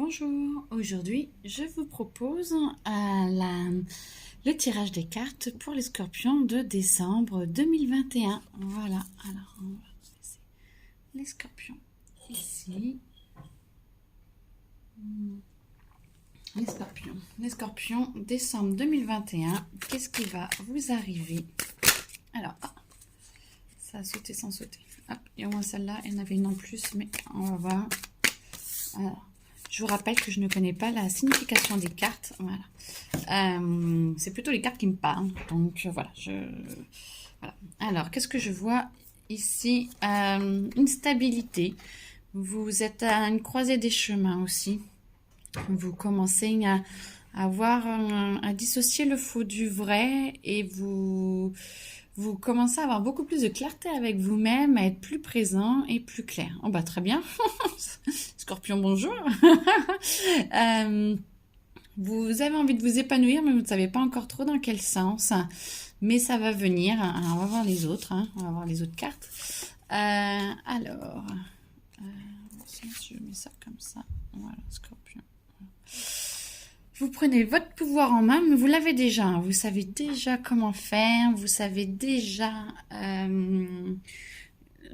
Bonjour, aujourd'hui je vous propose le tirage des cartes pour les scorpions de décembre 2021. Voilà, alors on va laisser les scorpions ici. Les scorpions, décembre 2021, qu'est-ce qui va vous arriver? Alors, ça a sauté sans sauter. Hop, et au moins celle-là, il y en avait une en plus, mais on va voir. Alors, je vous rappelle que je ne connais pas la signification des cartes. Voilà. C'est plutôt les cartes qui me parlent. Donc voilà. Voilà. Alors, qu'est-ce que je vois ici? Une stabilité. Vous êtes à une croisée des chemins aussi. Vous commencez à dissocier le faux du vrai et vous commencez à avoir beaucoup plus de clarté avec vous-même, à être plus présent et plus clair. Oh bah très bien. Scorpion, bonjour. Vous avez envie de vous épanouir, mais vous ne savez pas encore trop dans quel sens. Mais ça va venir. Alors, on va voir les autres. On va voir les autres cartes. Je mets ça comme ça. Voilà, Scorpion. Vous prenez votre pouvoir en main, mais vous l'avez déjà. Vous savez déjà comment faire. Vous savez déjà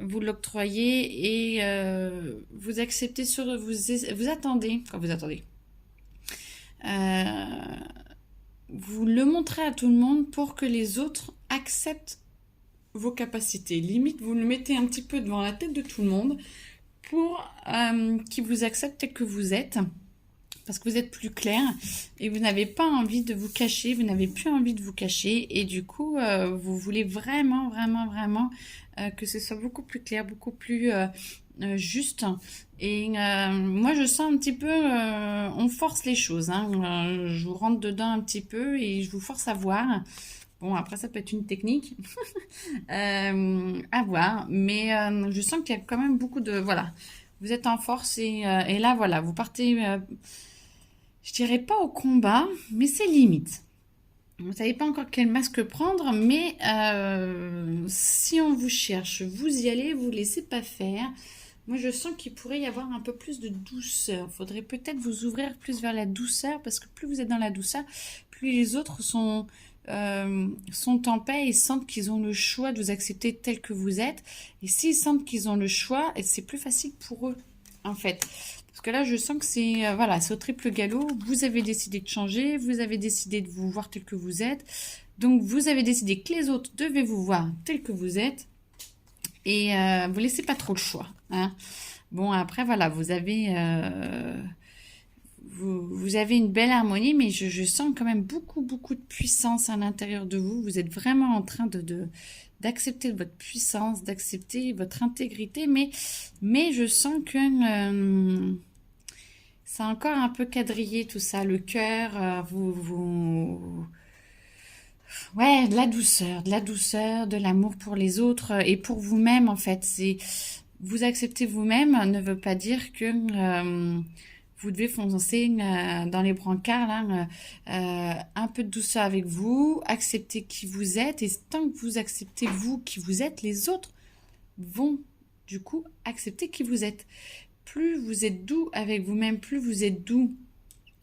vous l'octroyer et vous acceptez vous attendez. Quand vous attendez. Vous le montrez à tout le monde pour que les autres acceptent vos capacités. Limite, vous le mettez un petit peu devant la tête de tout le monde pour qu'ils vous acceptent tel que vous êtes. Parce que vous êtes plus clair et vous n'avez pas envie de vous cacher, vous n'avez plus envie de vous cacher et du coup, vous voulez vraiment que ce soit beaucoup plus clair, beaucoup plus juste. Et moi, je sens un petit peu, on force les choses. Je vous rentre dedans un petit peu et je vous force à voir. Bon, après, ça peut être une technique à voir, mais je sens qu'il y a quand même beaucoup de... Voilà, vous êtes en force et là, voilà, vous partez... je dirais pas au combat, mais c'est limite. Vous ne savez pas encore quel masque prendre, mais si on vous cherche, vous y allez, vous ne laissez pas faire. Moi, je sens qu'il pourrait y avoir un peu plus de douceur. Il faudrait peut-être vous ouvrir plus vers la douceur, parce que plus vous êtes dans la douceur, plus les autres sont en paix et sentent qu'ils ont le choix de vous accepter tel que vous êtes. Et s'ils sentent qu'ils ont le choix, c'est plus facile pour eux, en fait. Parce que là, je sens que c'est voilà, c'est au triple galop. Vous avez décidé de changer, vous avez décidé de vous voir tel que vous êtes. Donc, vous avez décidé que les autres devaient vous voir tel que vous êtes. Et vous laissez pas trop le choix. Bon, après, voilà, vous avez une belle harmonie, mais je sens quand même beaucoup de puissance à l'intérieur de vous. Vous êtes vraiment en train d'accepter votre puissance, d'accepter votre intégrité, mais je sens que c'est encore un peu quadrillé tout ça, le cœur, ouais, de la douceur, de l'amour pour les autres et pour vous-même en fait. Vous accepter vous-même ne veut pas dire que vous devez foncer dans les brancards là, un peu de douceur avec vous, accepter qui vous êtes et tant que vous acceptez vous qui vous êtes, les autres vont du coup accepter qui vous êtes. Plus vous êtes doux avec vous-même, plus vous êtes doux,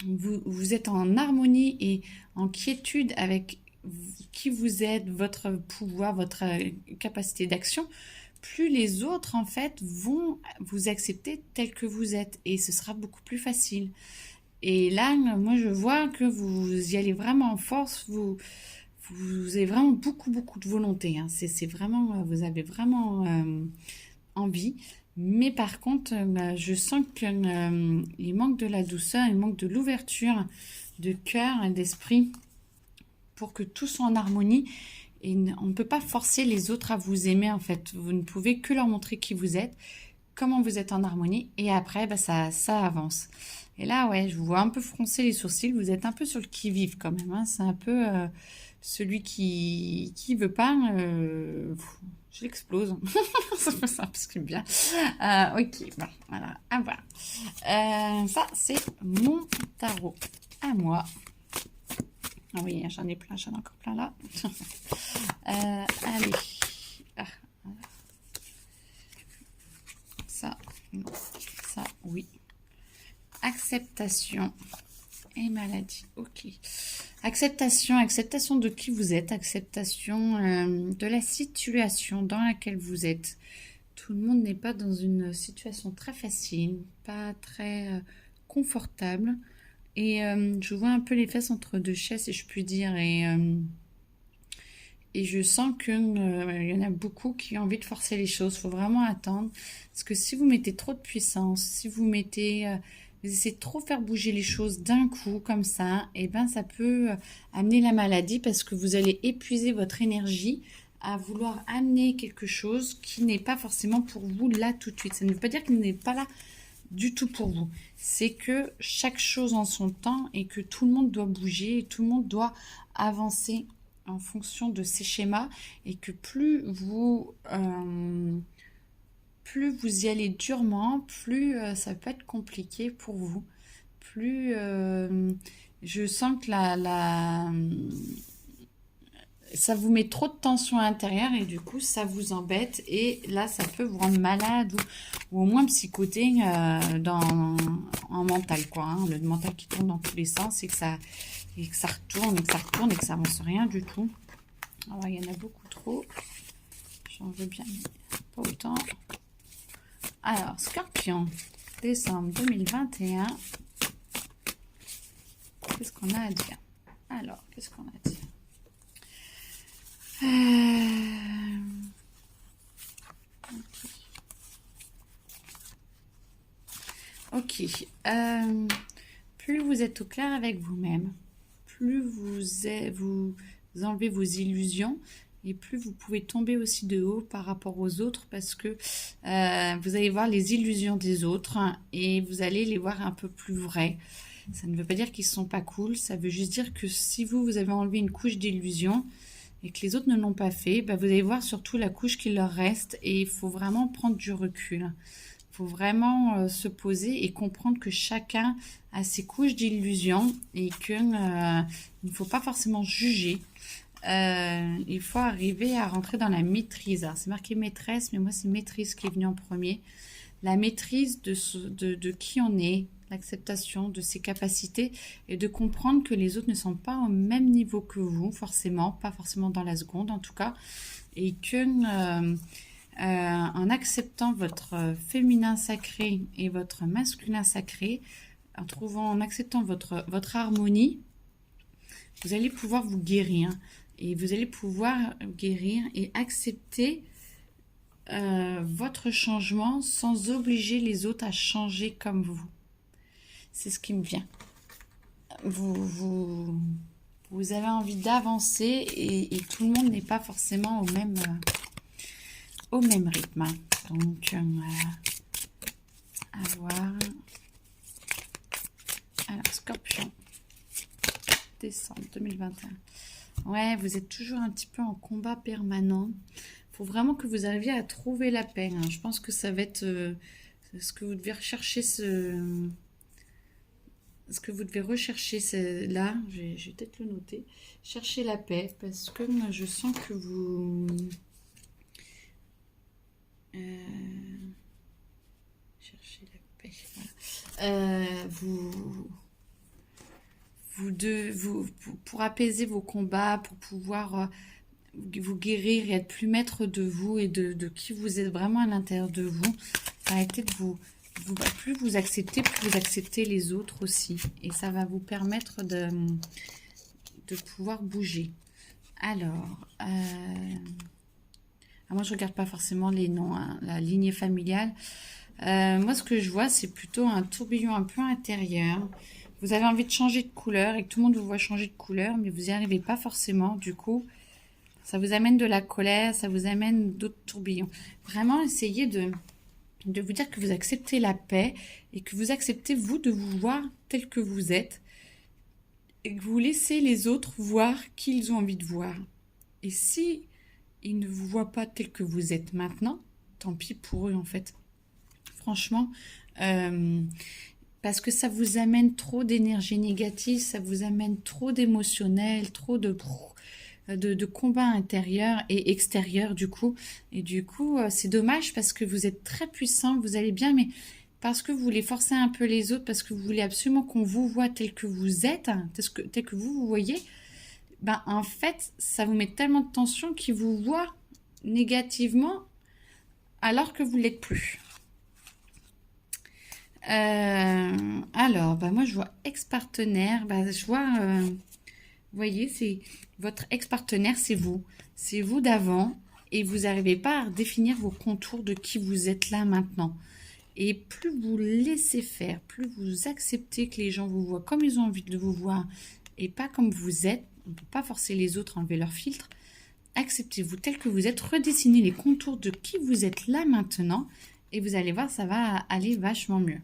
vous êtes en harmonie et en quiétude avec qui vous êtes, votre pouvoir, votre capacité d'action, plus les autres en fait vont vous accepter tel que vous êtes et ce sera beaucoup plus facile. Et là, moi je vois que vous y allez vraiment en force, vous avez vraiment beaucoup de volonté. C'est vraiment, vous avez vraiment envie. Mais par contre, je sens qu'il manque de la douceur, il manque de l'ouverture de cœur et d'esprit pour que tout soit en harmonie. Et on ne peut pas forcer les autres à vous aimer, en fait. Vous ne pouvez que leur montrer qui vous êtes, comment vous êtes en harmonie. Et après, ça avance. Et là, ouais, je vous vois un peu froncer les sourcils. Vous êtes un peu sur le qui-vive quand même. C'est un peu celui qui veut pas... je l'explose. C'est ça, parce que bien. Ok, bon, voilà, à voir. Ça, c'est mon tarot à moi. Ah oui, j'en ai plein, j'en ai encore plein là. Allez. Ça, non. Ça, oui. acceptation et maladie. Ok. Acceptation, acceptation de qui vous êtes, acceptation de la situation dans laquelle vous êtes. Tout le monde n'est pas dans une situation très facile, pas très confortable. Et je vois un peu les fesses entre deux chaises, si je puis dire. Et je sens qu'il y en a beaucoup qui ont envie de forcer les choses. Il faut vraiment attendre. Parce que si vous mettez trop de puissance, si vous mettez... vous essayez de trop faire bouger les choses d'un coup, comme ça, et ben ça peut amener la maladie parce que vous allez épuiser votre énergie à vouloir amener quelque chose qui n'est pas forcément pour vous là tout de suite. Ça ne veut pas dire qu'il n'est pas là du tout pour vous. C'est que chaque chose en son temps et que tout le monde doit bouger et tout le monde doit avancer en fonction de ces schémas et que plus vous y allez durement, plus ça peut être compliqué pour vous. Plus je sens que ça vous met trop de tension à l'intérieur et du coup ça vous embête et là ça peut vous rendre malade ou au moins psychoté en mental quoi. Hein. Le mental qui tourne dans tous les sens et que ça retourne et que ça avance rien du tout. Alors il y en a beaucoup trop. J'en veux bien, mais pas autant. Alors, Scorpion, décembre 2021. Qu'est-ce qu'on a à dire? Alors, qu'est-ce qu'on a à dire? Ok. Plus vous êtes au clair avec vous-même, plus vous enlevez vos illusions et plus vous pouvez tomber aussi de haut par rapport aux autres parce que vous allez voir les illusions des autres et vous allez les voir un peu plus vraies. Ça ne veut pas dire qu'ils ne sont pas cool, ça veut juste dire que si vous avez enlevé une couche d'illusion et que les autres ne l'ont pas fait, bah vous allez voir surtout la couche qui leur reste et il faut vraiment prendre du recul. Il faut vraiment se poser et comprendre que chacun a ses couches d'illusion et qu'il ne faut pas forcément juger. Il faut arriver à rentrer dans la maîtrise. Alors, c'est marqué maîtresse, mais moi, c'est maîtrise qui est venu en premier. La maîtrise de qui on est, l'acceptation de ses capacités et de comprendre que les autres ne sont pas au même niveau que vous, forcément, pas forcément dans la seconde en tout cas, et que en acceptant votre féminin sacré et votre masculin sacré, en acceptant votre harmonie, vous allez pouvoir vous guérir. Et vous allez pouvoir guérir et accepter votre changement sans obliger les autres à changer comme vous. C'est ce qui me vient. Vous avez envie d'avancer et tout le monde n'est pas forcément au même rythme. Donc, à voir. Alors, Scorpion, décembre 2021. Ouais, vous êtes toujours un petit peu en combat permanent. Il faut vraiment que vous arriviez à trouver la paix. Hein. Je pense que ça va être ce que vous devez rechercher. Ce que vous devez rechercher, c'est là. Je vais peut-être le noter. Cherchez la paix parce que moi, je sens que vous. Cherchez la paix. Voilà. Pour apaiser vos combats, pour pouvoir vous guérir et être plus maître de vous et de qui vous êtes vraiment à l'intérieur de vous, arrêtez de plus vous acceptez, plus vous acceptez les autres aussi. Et ça va vous permettre de pouvoir bouger. Alors, moi je regarde pas forcément les noms, hein, la lignée familiale. Moi ce que je vois c'est plutôt un tourbillon un peu intérieur. Vous avez envie de changer de couleur et que tout le monde vous voit changer de couleur, mais vous n'y arrivez pas forcément. Du coup, ça vous amène de la colère, ça vous amène d'autres tourbillons. Vraiment, essayez de vous dire que vous acceptez la paix et que vous acceptez, vous, de vous voir tel que vous êtes et que vous laissez les autres voir qui ils ont envie de voir. Et si ils ne vous voient pas tel que vous êtes maintenant, tant pis pour eux, en fait. Franchement, parce que ça vous amène trop d'énergie négative, ça vous amène trop d'émotionnel, trop de combats intérieurs et extérieurs du coup. Et du coup, c'est dommage parce que vous êtes très puissant, vous allez bien, mais parce que vous voulez forcer un peu les autres, parce que vous voulez absolument qu'on vous voit tel que vous êtes, tel que vous voyez, ben en fait, ça vous met tellement de tension qu'ils vous voient négativement alors que vous ne l'êtes plus. Alors, bah moi je vois ex-partenaire, bah, je vois, vous voyez, c'est votre ex-partenaire, c'est vous d'avant, et vous n'arrivez pas à définir vos contours de qui vous êtes là maintenant. Et plus vous laissez faire, plus vous acceptez que les gens vous voient comme ils ont envie de vous voir, et pas comme vous êtes, on ne peut pas forcer les autres à enlever leur filtre, acceptez-vous tel que vous êtes, redessinez les contours de qui vous êtes là maintenant, et vous allez voir, ça va aller vachement mieux.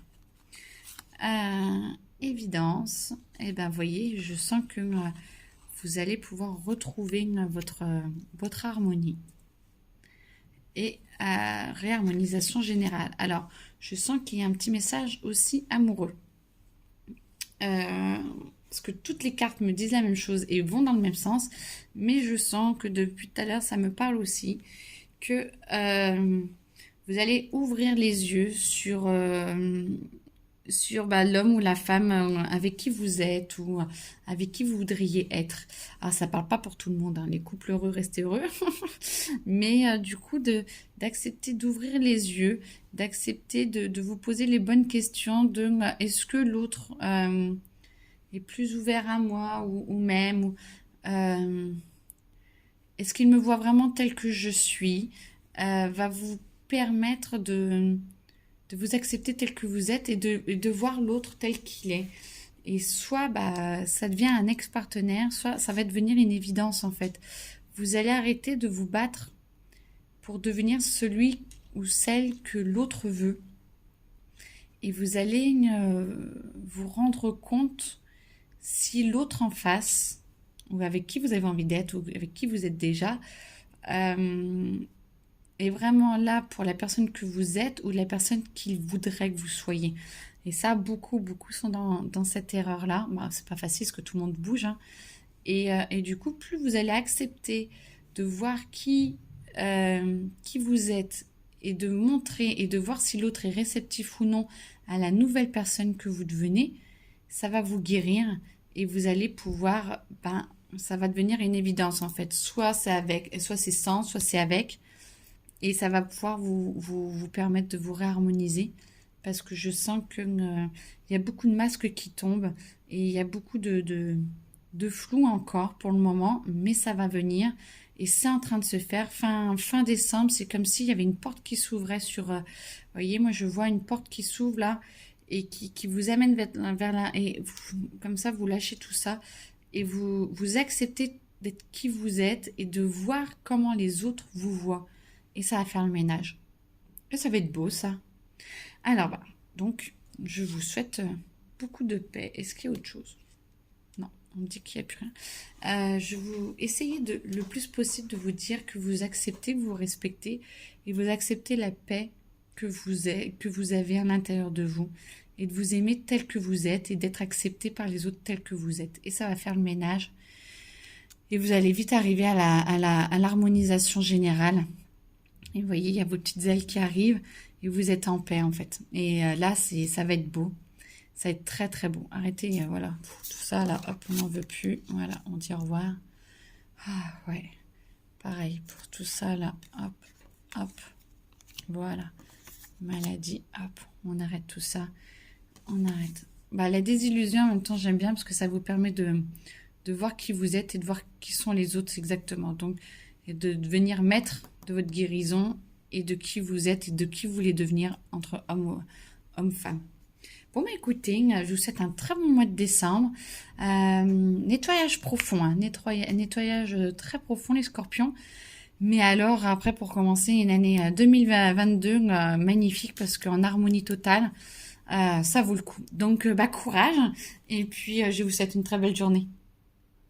Évidence, et ben voyez, je sens que vous allez pouvoir retrouver votre harmonie et réharmonisation générale. Alors, je sens qu'il y a un petit message aussi amoureux. Parce que toutes les cartes me disent la même chose et vont dans le même sens, mais je sens que depuis tout à l'heure, ça me parle aussi que vous allez ouvrir les yeux sur l'homme ou la femme avec qui vous êtes ou avec qui vous voudriez être. Alors, ça parle pas pour tout le monde, hein. Les couples heureux, restez heureux. Mais du coup, d'accepter d'ouvrir les yeux, d'accepter de vous poser les bonnes questions de est-ce que l'autre est plus ouvert à moi ou même est-ce qu'il me voit vraiment tel que je suis, va vous permettre de vous accepter tel que vous êtes et de voir l'autre tel qu'il est. Et soit ça devient un ex-partenaire, soit ça va devenir une évidence en fait. Vous allez arrêter de vous battre pour devenir celui ou celle que l'autre veut. Et vous allez vous rendre compte si l'autre en face, ou avec qui vous avez envie d'être, ou avec qui vous êtes déjà, est vraiment là pour la personne que vous êtes ou la personne qu'il voudrait que vous soyez. Et ça, beaucoup sont dans cette erreur-là. Bah, c'est pas facile parce que tout le monde bouge, hein. Et du coup, plus vous allez accepter de voir qui vous êtes et de montrer et de voir si l'autre est réceptif ou non à la nouvelle personne que vous devenez, ça va vous guérir et vous allez pouvoir, ça va devenir une évidence en fait. Soit c'est avec, soit c'est sans, soit c'est avec. Et ça va pouvoir vous permettre de vous réharmoniser parce que je sens qu'il y a beaucoup de masques qui tombent et il y a beaucoup de flou encore pour le moment, mais ça va venir et c'est en train de se faire. Fin décembre, c'est comme s'il y avait une porte qui s'ouvrait sur... vous voyez, moi je vois une porte qui s'ouvre là et qui vous amène vers là. Et comme ça, vous lâchez tout ça et vous acceptez d'être qui vous êtes et de voir comment les autres vous voient. Et ça va faire le ménage. Et ça va être beau, ça. Alors, donc, je vous souhaite beaucoup de paix. Est-ce qu'il y a autre chose? Non, on me dit qu'il n'y a plus rien. Je vais essayer le plus possible de vous dire que vous acceptez, que vous respectez et vous acceptez la paix que vous avez à l'intérieur de vous et de vous aimer tel que vous êtes et d'être accepté par les autres tel que vous êtes. Et ça va faire le ménage. Et vous allez vite arriver à l'harmonisation générale. Et vous voyez, il y a vos petites ailes qui arrivent et vous êtes en paix en fait. Et là, ça va être beau. Ça va être très très beau. Arrêtez, voilà. Tout ça là, hop, on n'en veut plus. Voilà, on dit au revoir. Ah ouais. Pareil pour tout ça là. Hop, hop. Voilà. Maladie, hop. On arrête tout ça. On arrête. La désillusion en même temps, j'aime bien parce que ça vous permet de voir qui vous êtes et de voir qui sont les autres exactement. Donc, et de devenir maître de votre guérison et de qui vous êtes et de qui vous voulez devenir entre homme-femme. Bon, écoutez, je vous souhaite un très bon mois de décembre. Nettoyage profond, hein, nettoyage très profond, les scorpions. Mais alors, après, pour commencer, une année 2022 magnifique parce qu'en harmonie totale, ça vaut le coup. Donc, courage. Et puis, je vous souhaite une très belle journée.